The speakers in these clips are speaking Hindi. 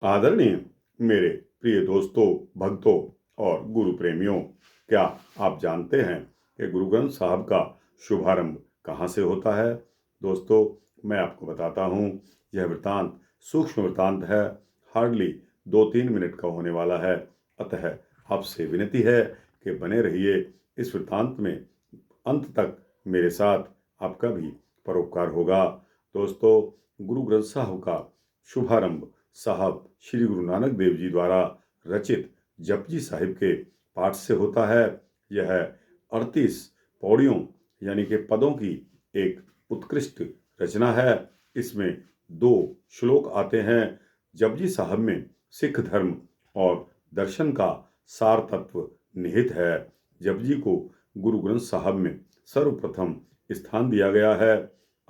आदरणीय मेरे प्रिय दोस्तों, भक्तों और गुरु प्रेमियों, क्या आप जानते हैं कि गुरु ग्रंथ साहब का शुभारंभ कहाँ से होता है? दोस्तों, मैं आपको बताता हूँ। यह वृतांत सूक्ष्म वृतांत है, हार्डली 2-3 मिनट का होने वाला है। अतः आपसे विनती है कि बने रहिए इस वृतांत में, अंत तक मेरे साथ आपका भी परोपकार होगा। दोस्तों, गुरु ग्रंथ साहब का शुभारंभ साहब श्री गुरु नानक देव जी द्वारा रचित जपजी साहिब के पाठ से होता है। यह 38 पौड़ियों यानी कि पदों की एक उत्कृष्ट रचना है। इसमें 2 श्लोक आते हैं। जपजी साहब में सिख धर्म और दर्शन का सार तत्व निहित है। जपजी को गुरु ग्रंथ साहब में सर्वप्रथम स्थान दिया गया है।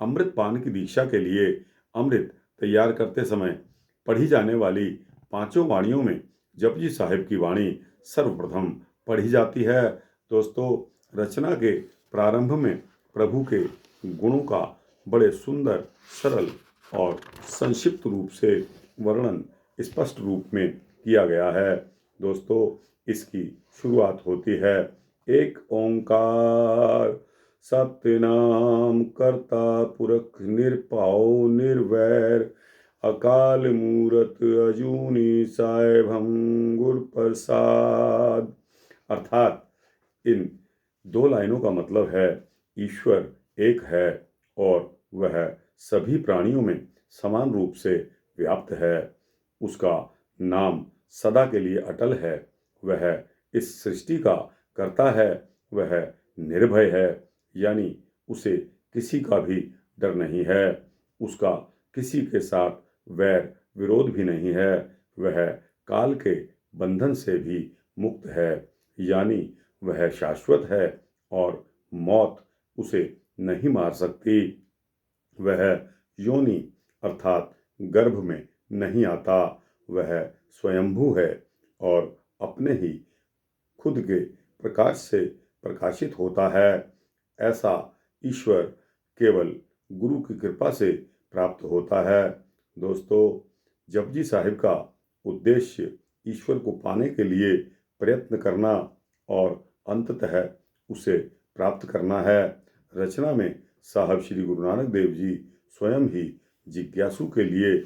अमृत पान की दीक्षा के लिए अमृत तैयार करते समय पढ़ी जाने वाली 5 वाणियों में जपजी साहिब की वाणी सर्वप्रथम पढ़ी जाती है। दोस्तों, रचना के प्रारंभ में प्रभु के गुणों का बड़े सुंदर, सरल और संक्षिप्त रूप से वर्णन स्पष्ट रूप में किया गया है। दोस्तों, इसकी शुरुआत होती है, एक ओंकार सत्य नाम कर्ता पुरख निरपाओ निर्वैर अकाल मूरत अजूनी साहेबम गुर प्रसाद। अर्थात इन 2 लाइनों का मतलब है, ईश्वर एक है और वह सभी प्राणियों में समान रूप से व्याप्त है। उसका नाम सदा के लिए अटल है। वह इस सृष्टि का कर्ता है। वह निर्भय है, यानी उसे किसी का भी डर नहीं है। उसका किसी के साथ वैर विरोध भी नहीं है। वह काल के बंधन से भी मुक्त है, यानी वह शाश्वत है और मौत उसे नहीं मार सकती। वह योनि अर्थात गर्भ में नहीं आता। वह स्वयंभू है और अपने ही खुद के प्रकाश से प्रकाशित होता है। ऐसा ईश्वर केवल गुरु की कृपा से प्राप्त होता है। दोस्तों, जपजी साहिब का उद्देश्य ईश्वर को पाने के लिए प्रयत्न करना और अंततः उसे प्राप्त करना है। रचना में साहब श्री गुरु नानक देव जी स्वयं ही जिज्ञासु के लिए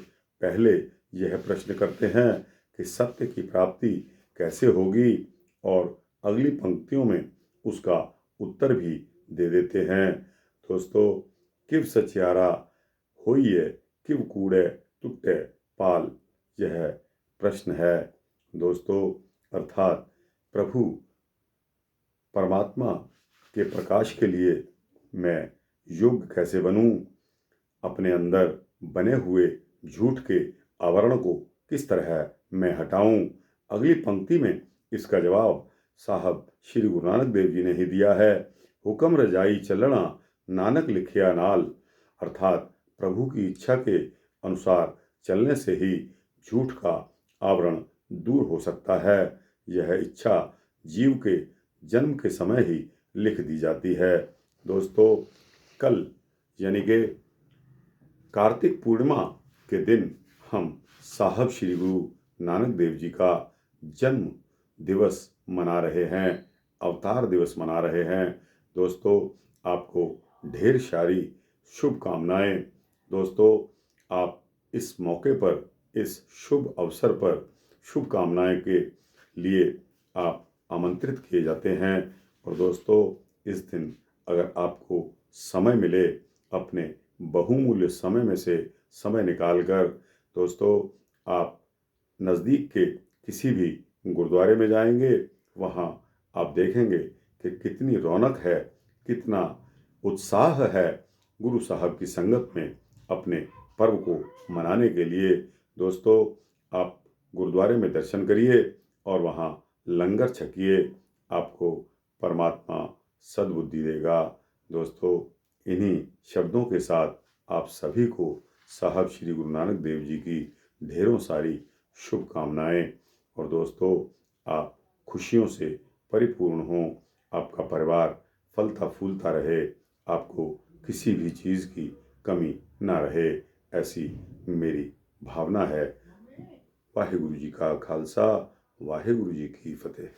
पहले यह प्रश्न करते हैं कि सत्य की प्राप्ति कैसे होगी, और अगली पंक्तियों में उसका उत्तर भी दे देते हैं। दोस्तों, किव सचियारा होइए किव कूड़े टुट्टे पाल, यह प्रश्न है। दोस्तों, अर्थात प्रभु परमात्मा के प्रकाश के लिए मैं योग्य कैसे बनूं, अपने अंदर बने हुए झूठ के आवरण को किस तरह मैं हटाऊं। अगली पंक्ति में इसका जवाब साहब श्री गुरु नानक देव जी ने ही दिया है। हुक्म रजाई चलना नानक लिखिया नाल, अर्थात प्रभु की इच्छा के अनुसार चलने से ही झूठ का आवरण दूर हो सकता है। यह इच्छा जीव के जन्म के समय ही लिख दी जाती है। दोस्तों, कल यानी कि कार्तिक पूर्णिमा के दिन हम साहब श्री गुरु नानक देव जी का जन्म दिवस मना रहे हैं, अवतार दिवस मना रहे हैं। दोस्तों, आपको ढेर सारी शुभकामनाएं। दोस्तों, आप इस मौके पर, इस शुभ अवसर पर शुभकामनाएं के लिए आप आमंत्रित किए जाते हैं। और दोस्तों, इस दिन अगर आपको समय मिले, अपने बहुमूल्य समय में से समय निकालकर दोस्तों आप नज़दीक के किसी भी गुरुद्वारे में जाएंगे, वहाँ आप देखेंगे कि कितनी रौनक है, कितना उत्साह है गुरु साहब की संगत में अपने पर्व को मनाने के लिए। दोस्तों, आप गुरुद्वारे में दर्शन करिए और वहाँ लंगर छकिए, आपको परमात्मा सद्बुद्धि देगा। दोस्तों, इन्हीं शब्दों के साथ आप सभी को साहब श्री गुरु नानक देव जी की ढेरों सारी शुभकामनाएं। और दोस्तों, आप खुशियों से परिपूर्ण हों, आपका परिवार फलता फूलता रहे, आपको किसी भी चीज़ की कमी ना रहे, ऐसी मेरी भावना है। वाहिगुरु जी का खालसा वाहिगुरु जी की फतेह।